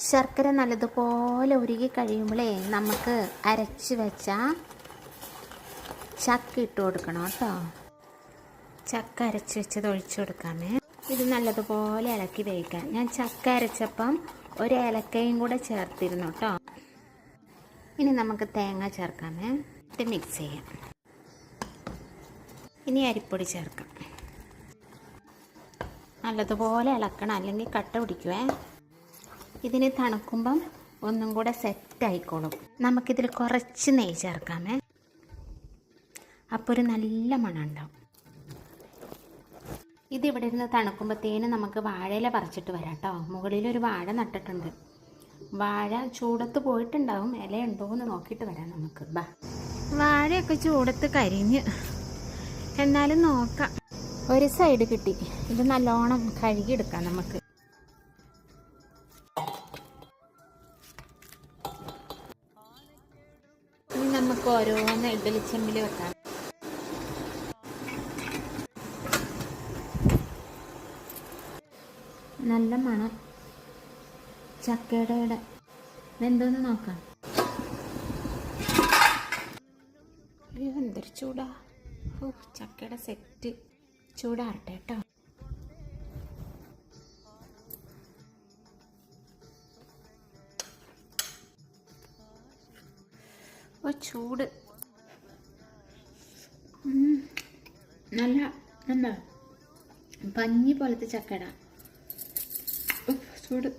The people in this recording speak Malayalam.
ശർക്കര നല്ലതുപോലെ ഉരുകി കഴിയുമ്പോഴേ നമുക്ക് അരച്ച് വെച്ച ചക്ക ഇട്ട് കൊടുക്കണം കേട്ടോ. ചക്ക അരച്ച് വെച്ചത് ഒഴിച്ചു കൊടുക്കാമേ. ഇത് നല്ലതുപോലെ ഇളക്കി വേവിക്കാം. ഞാൻ ചക്ക അരച്ചപ്പം ഒരു ഏലക്കയും കൂടെ ചേർത്തിരുന്നു കേട്ടോ. ഇനി നമുക്ക് തേങ്ങ ചേർക്കാമേ. ഇത് മിക്സ് ചെയ്യാം. ഇനി അരിപ്പൊടി ചേർക്കാം. നല്ലതുപോലെ ഇളക്കണം, അല്ലെങ്കിൽ കട്ട പിടിക്കുവേ. ഇതിന് തണുക്കുമ്പം ഒന്നും കൂടെ സെറ്റായിക്കോളും. നമുക്കിതിൽ കുറച്ച് നെയ്യ് ചേർക്കാമേ. അപ്പോൾ ഒരു നല്ല മണം ഉണ്ടാവും. ഇതിവിടെ ഇരുന്ന് തണുക്കുമ്പോഴത്തേന് നമുക്ക് വാഴയില പറിച്ചിട്ട് വരാം കേട്ടോ. മുകളിലൊരു വാഴ നട്ടിട്ടുണ്ട്. വാഴ ചൂടത്ത് പോയിട്ടുണ്ടാവും. ഇലയുണ്ടോ എന്ന് നോക്കിയിട്ട് വരാം നമുക്ക്. ബാ, വാഴയൊക്കെ ചൂടത്ത് കരിഞ്ഞ്, എന്നാലും നോക്കാം. ഒരു സൈഡ് കിട്ടി. ഇത് നല്ലോണം കഴുകിയെടുക്കാം നമുക്ക്. ഇനി നമുക്ക് ഓരോന്ന് ഇഡ്ഡലിച്ചെമ്പിൽ വെക്കാം. നല്ല മണം ചക്കയുടെ. ഇതെന്തോന്ന് നോക്കാം. അയ്യോ, എന്തൊരു ചൂടാ. ചക്കയുടെ സെറ്റ് ചൂടാറട്ടെ കേട്ടോ. ചൂട് നല്ല എന്താ പഞ്ഞി പോലത്തെ ചക്കട. ചൂട്.